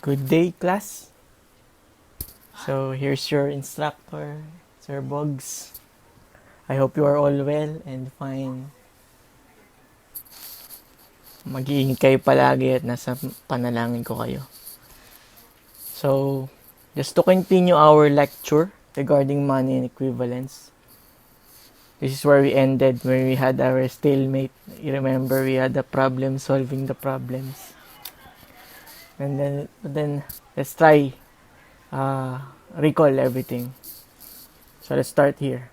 Good day, class. So, here's your instructor, Sir Bogz. I hope you are all well and fine. Mag-iingat kayo palagi at nasa panalangin ko kayo. So, just to continue our lecture regarding money and equivalence. This is where we ended, where we had our stalemate. You remember, we had the problem solving the problems. And then let's try recall everything. So let's start here.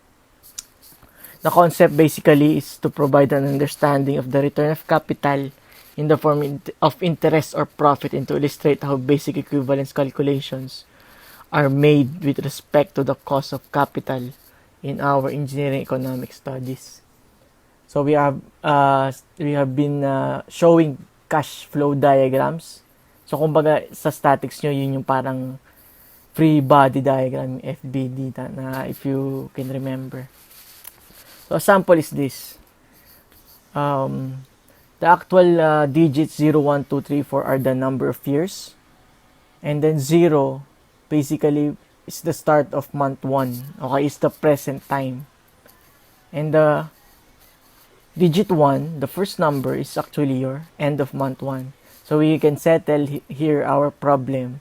The concept basically is to provide an understanding of the return of capital in the form of interest or profit, and to illustrate how basic equivalence calculations are made with respect to the cost of capital in our engineering economic studies. So we have been showing cash flow diagrams. So kumbaga sa statics nyo, yun yung parang free body diagram, FBD, na if you can remember. So a sample is this. The actual digits 0, 1, 2, 3, 4 are the number of years. And then 0 basically is the start of month 1. Okay, is the present time. And the digit 1, the first number, is actually your end of month 1. So we can settle here our problem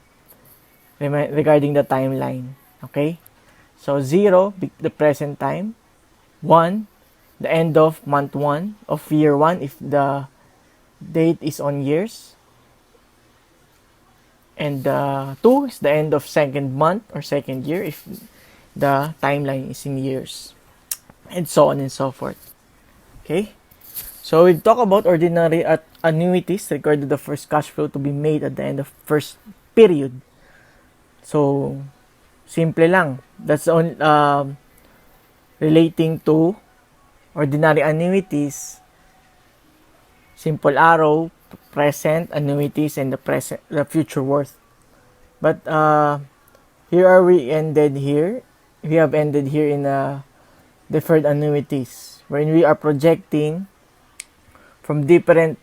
regarding the timeline. Okay? So 0, the present time. 1, the end of month 1 of year 1 if the date is on years. And 2 is the end of second month or second year if the timeline is in years. And so on and so forth. Okay? So we talk about ordinary annuities regarding the first cash flow to be made at the end of first period. So, simple lang. That's on relating to ordinary annuities. Simple arrow, present annuities, and the future worth. But here are we ended here. We have ended here in deferred annuities, wherein we are projecting from different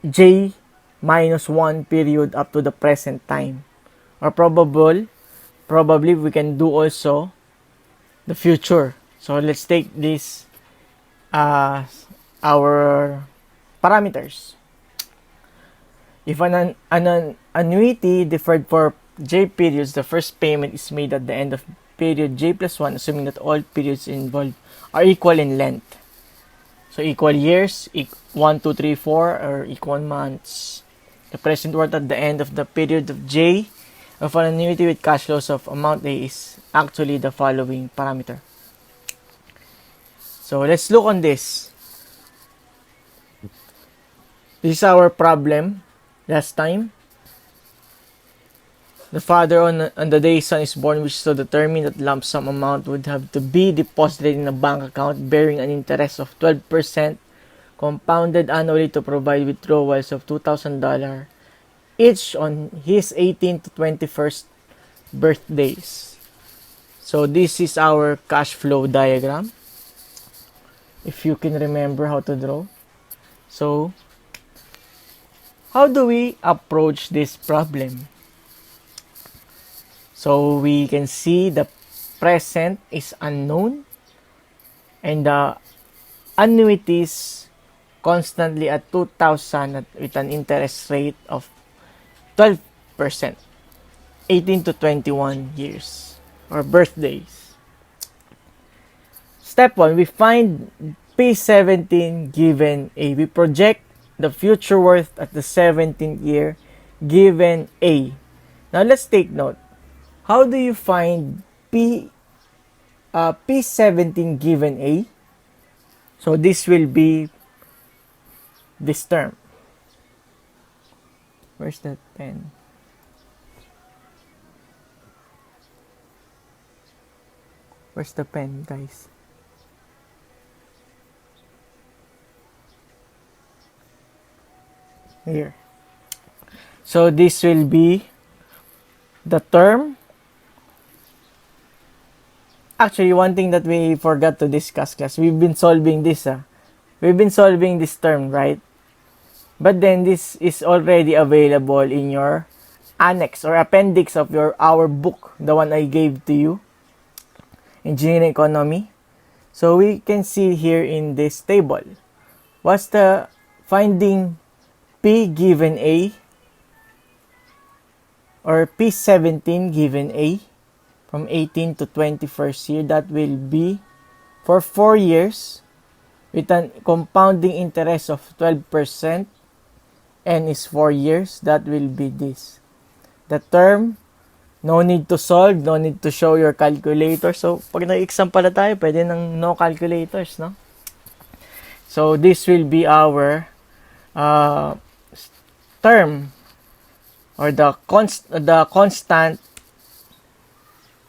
J minus 1 period up to the present time. Or probably we can do also the future. So let's take this our parameters. If an annuity deferred for J periods, the first payment is made at the end of period J plus 1, assuming that all periods involved are equal in length. So equal years, 1, 2, 3, 4, or equal months. The present worth at the end of the period of J of an annuity with cash flows of amount A is actually the following parameter. So let's look on this. This is our problem last time. The father on the day son is born wishes to determine that lump sum amount would have to be deposited in a bank account bearing an interest of 12% compounded annually to provide withdrawals of $2,000 each on his 18th to 21st birthdays. So this is our cash flow diagram, if you can remember how to draw. So how do we approach this problem? So we can see the present is unknown and the annuities constantly at 2,000 with an interest rate of 12%, 18 to 21 years or birthdays. Step 1, we find P17 given A. We project the future worth at the 17th year given A. Now let's take note. How do you find P17 given A? So this will be this term. Where's that pen? Where's the pen, guys? Here. So this will be the term. Actually, one thing that we forgot to discuss, class, we've been solving this. We've been solving this term, right? But then this is already available in your annex or appendix of our book, the one I gave to you, Engineering Economy. So we can see here in this table, what's the finding P given A or P17 given A from 18 to 21st year. That will be for 4 years with a compounding interest of 12%. N is 4 years. That will be this. The term, no need to solve, no need to show your calculator. So, pag nag-exam pala tayo, pwede nang no calculators, no? So, this will be our term or the constant.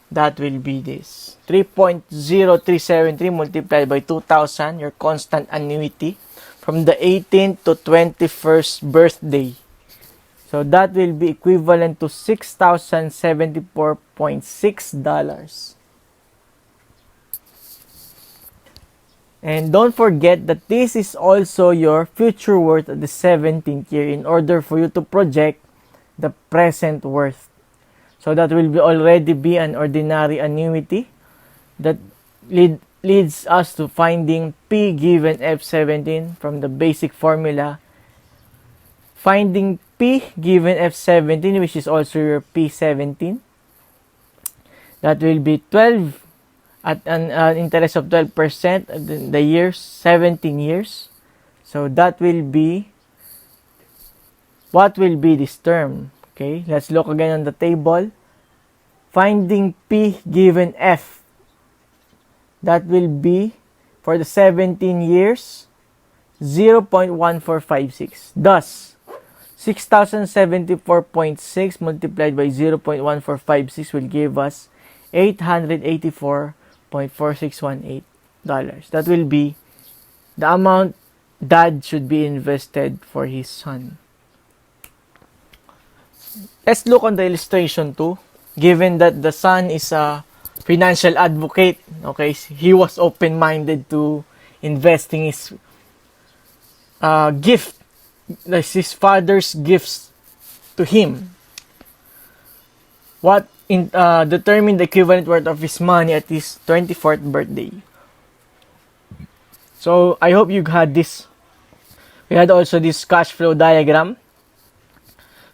That will be this 3.0373 multiplied by 2,000, your constant annuity from the 18th to 21st birthday. So that will be equivalent to $6,074.6. And don't forget that this is also your future worth at the 17th year in order for you to project the present worth. So that will be already be an ordinary annuity that leads us to finding P given F17 from the basic formula. Finding P given F17, which is also your P17. That will be 12 at an interest of 12% at the years, 17 years. So that will be, what will be this term? Okay, let's look again on the table. Finding P given F. That will be, for the 17 years, 0.1456. Thus, 6,074.6 multiplied by 0.1456 will give us $884.4618. That will be the amount Dad should be invested for his son. Let's look on the illustration too. Given that the son is a financial advocate, okay, he was open-minded to investing his gift, his father's gifts to him. What determined the equivalent worth of his money at his 24th birthday. So I hope you had this. We had also this cash flow diagram.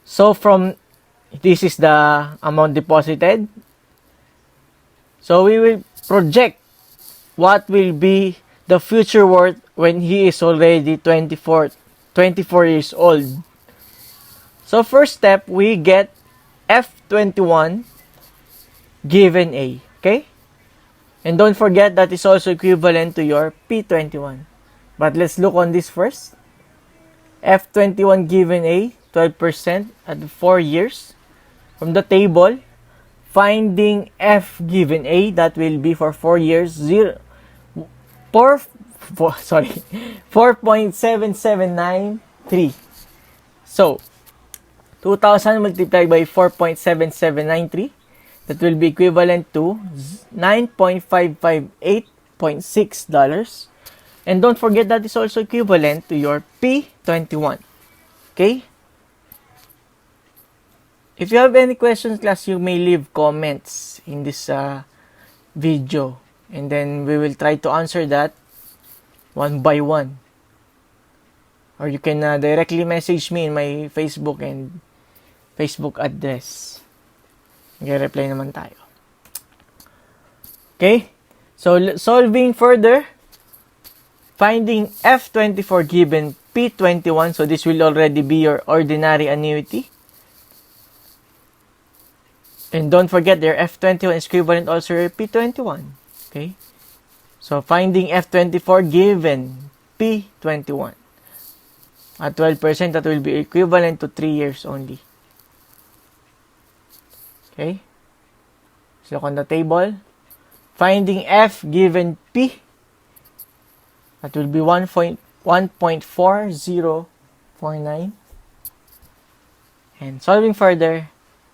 So from this is the amount deposited. So we will project what will be the future worth when he is already 24 years old. So first step, we get F21 given A. Okay? And don't forget that is also equivalent to your P21. But let's look on this first. F21 given A, 12% at 4 years. From the table, finding F given A, that will be for 4 years, 4.7793. So, 2,000 multiplied by 4.7793, that will be equivalent to $9.558.6. And don't forget that is also equivalent to your P21. Okay? If you have any questions, class, you may leave comments in this video. And then we will try to answer that one by one. Or you can directly message me in my Facebook and Facebook address. Mag-reply naman tayo. Okay? So, solving further. Finding F24 given P21. So, this will already be your ordinary annuity. And don't forget, their F21 is equivalent also your P21. Okay? So, finding F24 given P21. At 12%, that will be equivalent to 3 years only. Okay? So, look on the table. Finding F given P. That will be 1.4049. And solving further,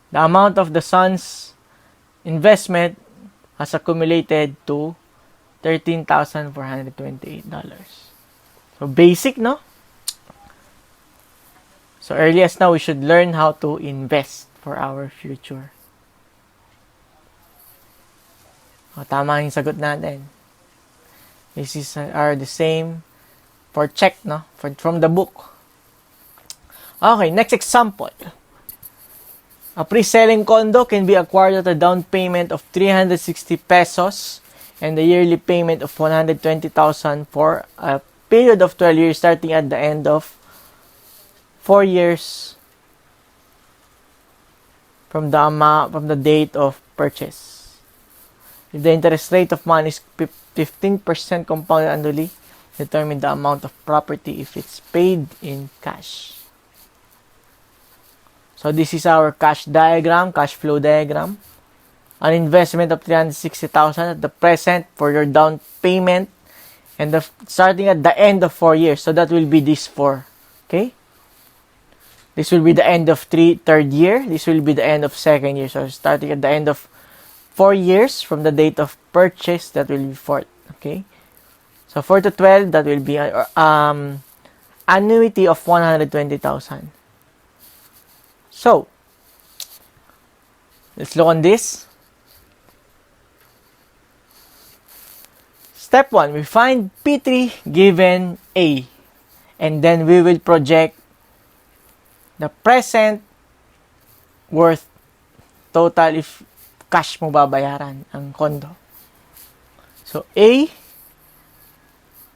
the amount of the son's investment has accumulated to $13,428. So, basic, no? So, early as now, we should learn how to invest for our future. O, tama yung sagot natin. This is are the same for check, no? From the book. Okay, next example. A pre-selling condo can be acquired at a down payment of 360 pesos and a yearly payment of 120,000 for a period of 12 years starting at the end of 4 years from the date of purchase. If the interest rate of money is 15% compounded annually, determine the amount of property if it's paid in cash. So this is our cash flow diagram. An investment of 360,000 at the present for your down payment and starting at the end of 4 years. So that will be this 4. Okay? This will be the end of third year. This will be the end of second year. So starting at the end of 4 years from the date of purchase, that will be 4th. Okay? So 4 to 12, that will be annuity of 120,000. So, let's look on this. Step 1, we find P3 given A. And then we will project the present worth total if cash mo babayaran ang condo. So, A,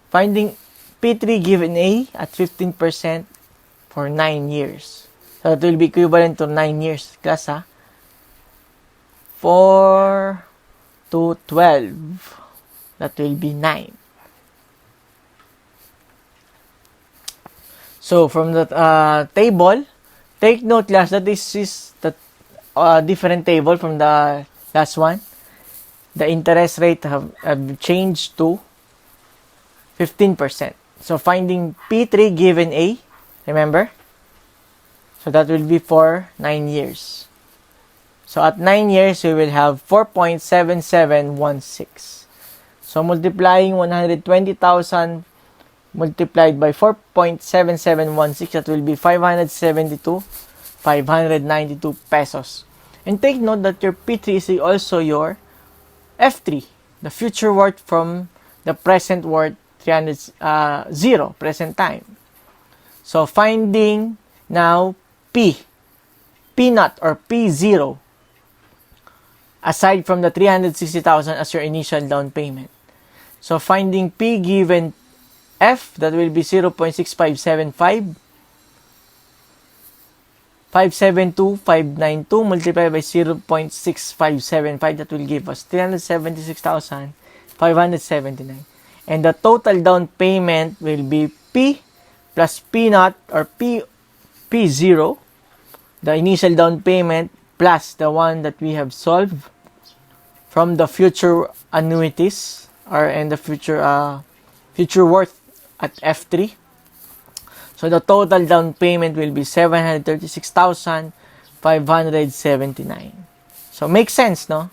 finding P3 given A at 15% for 9 years. So, it will be equivalent to 9 years. Class, ha? 4 to 12. That will be 9. So, from the table, take note, class, that this is the different table from the last one. The interest rate have changed to 15%. So, finding P3 given A, remember? So, that will be for 9 years. So, at 9 years, we will have 4.7716. So, multiplying 120,000 multiplied by 4.7716, that will be 592 pesos. And take note that your P3 is also your F3, the future worth from the present worth 0, present time. So, finding now P0 or P0 aside from the 360,000 as your initial down payment. So, finding P given F, that will be 0.6575. 572,592 multiplied by 0.6575, that will give us 376,579. And the total down payment will be P plus P0 or P0, the initial down payment plus the one that we have solved from the future annuities and the future worth at F3. So the total down payment will be 736,579. So makes sense, no?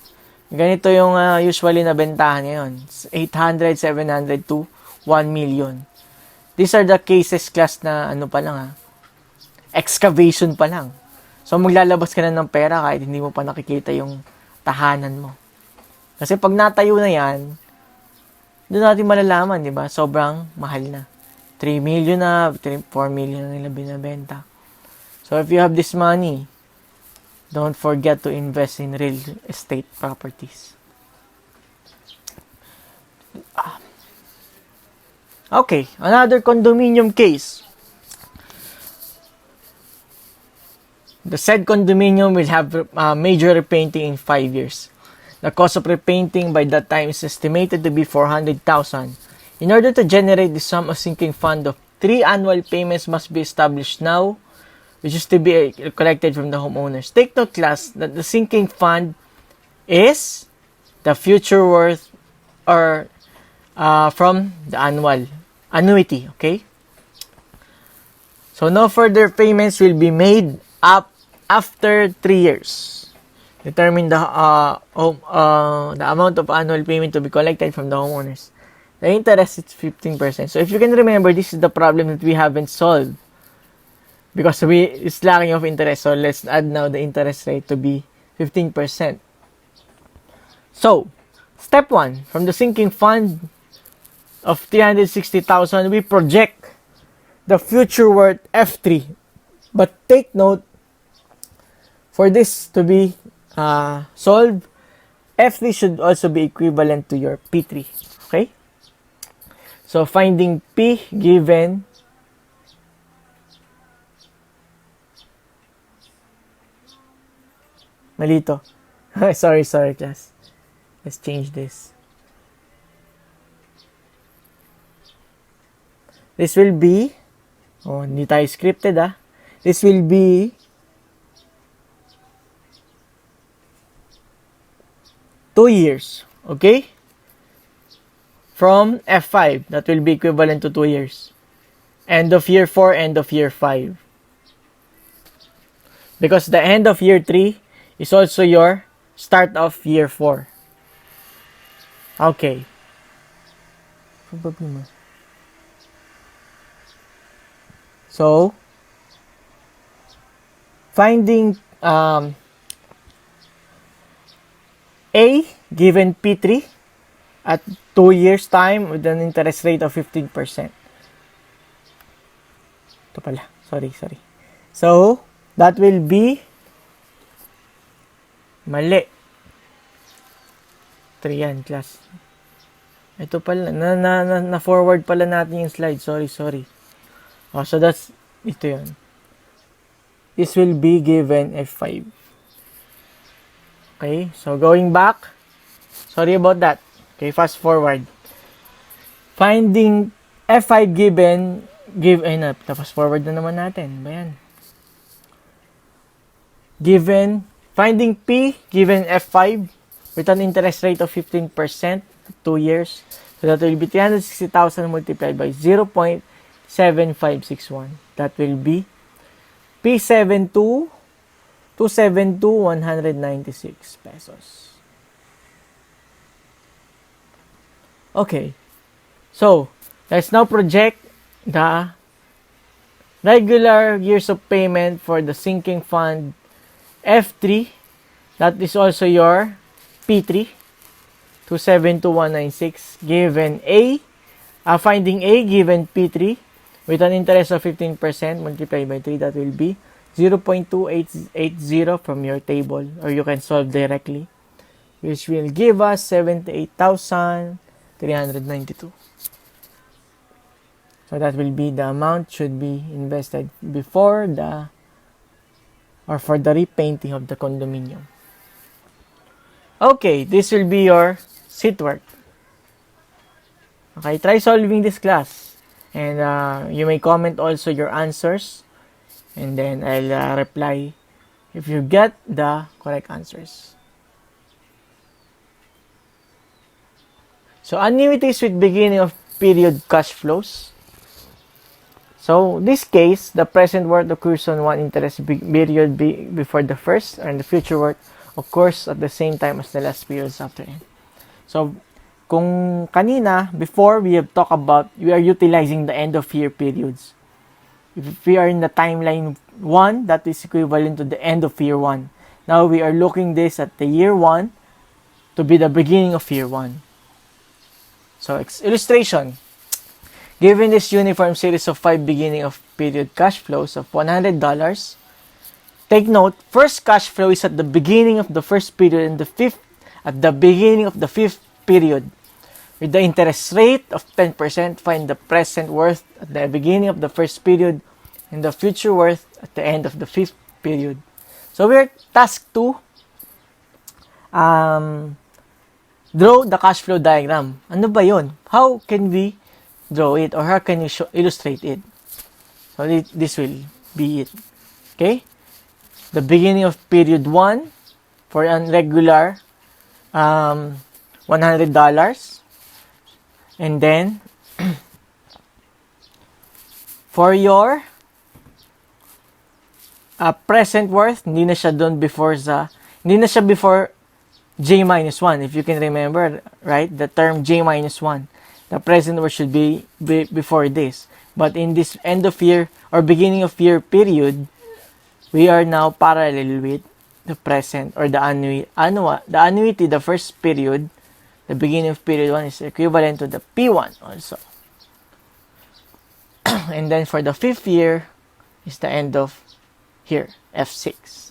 Ganito yung usually na bentahan ngayon. 800, 700 to 1 million. These are the cases, class, na ano pa lang, excavation pa lang. So maglalabas ka na ng pera kahit hindi mo pa nakikita yung tahanan mo. Kasi pag natayo na yan, doon natin malalaman, di ba? Sobrang mahal na. 3 million na, 4 million na nila binabenta. So, if you have this money, don't forget to invest in real estate properties. Okay, another condominium case. The said condominium will have major repainting in 5 years. The cost of repainting by that time is estimated to be 400,000. In order to generate the sum of sinking fund of 3 annual payments must be established now, which is to be collected from the homeowners. Take note, class, that the sinking fund is the future worth or from the annuity, okay? So, no further payments will be made up after 3 years. Determine the amount of annual payment to be collected from the homeowners. The interest is 15%. So, if you can remember, this is the problem that we haven't solved. because it's lacking of interest. So let's add now the interest rate to be 15%. So, step 1, from the sinking fund of 360,000, we project the future worth F3. But take note, for this to be solved, F3 should also be equivalent to your P3. Okay? So, finding P given malito. sorry class. Let's change this. This will be, hindi tayo scripted This will be 2 years. Okay? From F5, that will be equivalent to 2 years. End of year 4, end of year 5. Because the end of year 3 is also your start of year 4. Okay. So, finding A given P3 at 2 years time with an interest rate of 15%. Ito pala. Sorry. So, that will be mali. 3 yan, class. Ito pala. Na-forward pala natin yung slide. Sorry. So that's, ito yun. This will be given F5. Okay, so going back. Sorry about that. Okay, fast forward. Finding F5 fast forward na naman natin. Bayan. Finding P given F5 with an interest rate of 15% 2 years. So that will be 360,000 multiplied by 0.7561. That will be P72 196 pesos. Okay. So, let's now project the regular years of payment for the sinking fund F3. That is also your P3. 272,196 given A. Finding A given P3 with an interest of 15% multiplied by 3. That will be 0.2880 from your table, or you can solve directly, which will give us 78,392. So that will be the amount should be invested before for the repainting of the condominium. Okay, this will be your seat work. Okay, try solving this class, and you may comment also your answers, and then I'll reply if you get the correct answers. So, annuities with beginning of period cash flows. So, this case, the present worth occurs on one interest period before the first, and the future worth occurs at the same time as the last periods after it. So, kung kanina, before we have talked about, we are utilizing the end of year periods. If we are in the timeline 1, that is equivalent to the end of year 1. Now, we are looking this at the year 1 to be the beginning of year 1. So, illustration. Given this uniform series of 5 beginning of period cash flows of $100, take note, first cash flow is at the beginning of the first period and at the beginning of the fifth period. With the interest rate of 10%, find the present worth at the beginning of the first period and the future worth at the end of the fifth period. So we're tasked to draw the cash flow diagram. Ano ba yun? How can we draw it, or how can we illustrate it? So this will be it. Okay? The beginning of period 1 for an regular $100. And then, for your present worth, hindi na siya before J-1. If you can remember, right? The term J-1. The present worth should be before this. But in this end of year or beginning of year period, we are now parallel with the present or the annuity, the first period, the beginning of period 1 is equivalent to the P1 also. And then for the fifth year is the end of here, F6.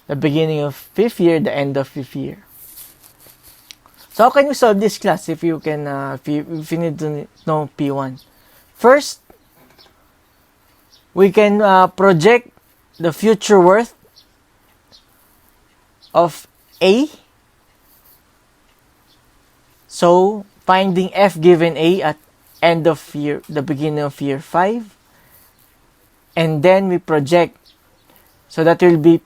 The beginning of fifth year, the end of fifth year. So how can you solve this class if you can if you need to know P1? First, we can project the future worth of A. So finding F given A at end of year, the beginning of year 5, and then we project, so that will be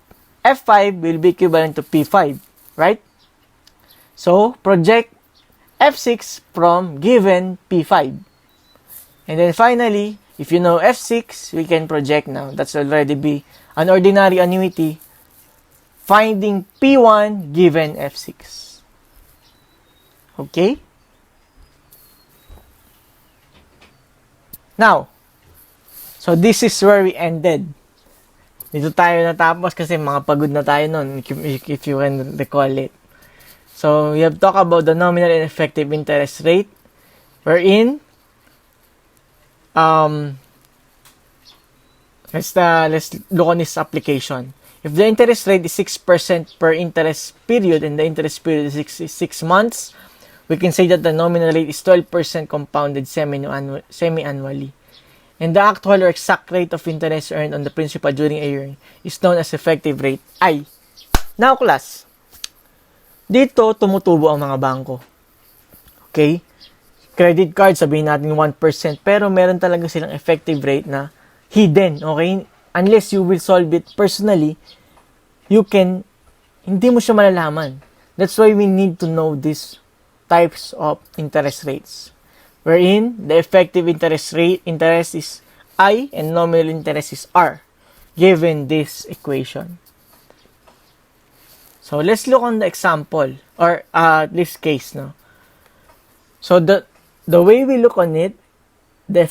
F5 will be equivalent to P5, right? So project F6 from given P5, and then finally, if you know F6, we can project now. That's already be an ordinary annuity. Finding P1 given F6. Okay? Now, so this is where we ended. Dito tayo natapos kasi mga pagod na tayo nun, if you can recall it. So, we have talked about the nominal and effective interest rate, wherein, let's look on this application. If the interest rate is 6% per interest period and the interest period is 6 months, we can say that the nominal rate is 12% compounded semi-annually. And the actual or exact rate of interest earned on the principal during a year is known as effective rate I. Now, class, dito tumutubo ang mga bangko. Okay? Credit card, sabihin natin 1%, pero meron talaga silang effective rate na hidden. Okay? Unless you will solve it personally, hindi mo siya malalaman. That's why we need to know these types of interest rates. Wherein the effective interest is I and nominal interest is R, given this equation. So let's look on the example or this case, no. So the way we look on it, the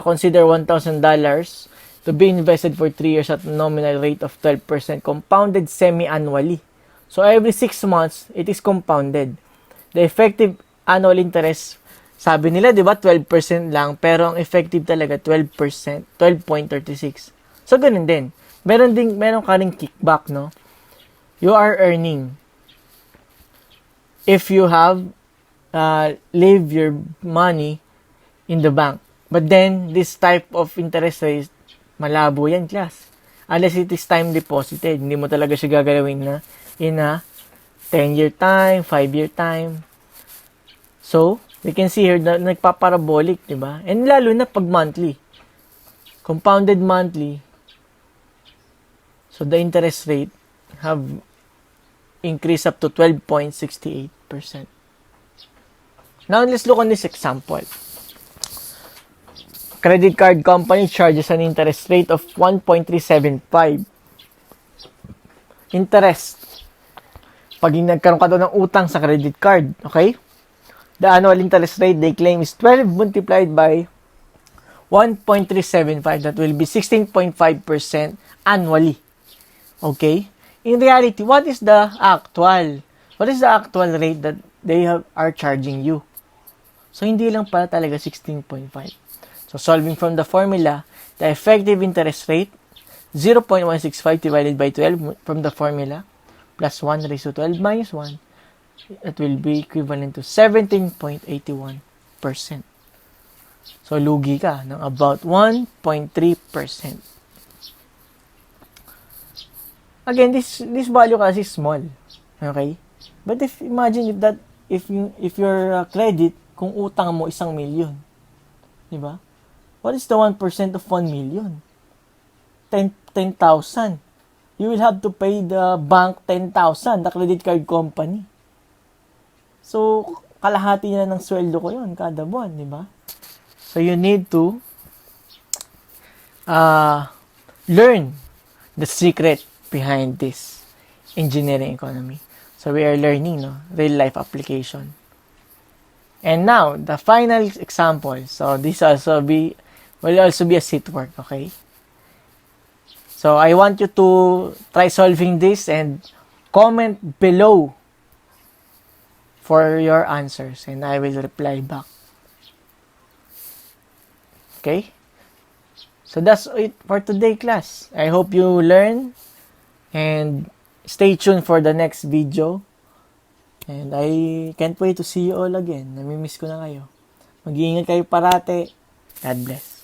consider $1,000 to be invested for 3 years at a nominal rate of 12% compounded semi-annually. So every 6 months it is compounded. The effective annual interest, sabi nila, di ba, 12% lang, pero ang effective talaga 12%, 12.36. So, ganun din. Meron ka ring kickback, no? You are earning. If you have leave your money in the bank. But then, this type of interest rate, malabo yan, class. Unless it is time deposited. Hindi mo talaga siya gagalawin na in a 10-year time, 5-year time. So, we can see here na nagpaparabolic, di ba? And lalo na pag monthly. Compounded monthly. So, the interest rate have increased up to 12.68%. Now, let's look on this example. Credit card company charges an interest rate of 1.375. Interest. Pag nagkaroon ka doon ng utang sa credit card, okay? The annual interest rate they claim is 12 multiplied by 1.375. That will be 16.5% annually. Okay? In reality, what is the actual rate that they are charging you? So, hindi lang pala talaga 16.5. So, solving from the formula, the effective interest rate, 0.165 divided by 12 from the formula, plus 1 raised to 12 minus 1, that will be equivalent to 17.81%. So, lugi ka ng about 1.3%. Again, this value kasi is small. Okay? But imagine if your credit, kung utang mo 1 million. Di ba? What is the 1% of 1 million? 10,000. You will have to pay the bank 10,000, the credit card company. So, kalahati na ng sweldo ko yun kada buwan, di ba? So, you need to learn the secret behind this engineering economy. So, we are learning, no? Real life application. And now, the final example. So, this will also be a seat work, okay? So, I want you to try solving this and comment below for your answers and I will reply back. Okay? So, that's it for today, class. I hope you learn and stay tuned for the next video. And I can't wait to see you all again. Namimiss ko na kayo. Mag-iingat kayo parate. God bless.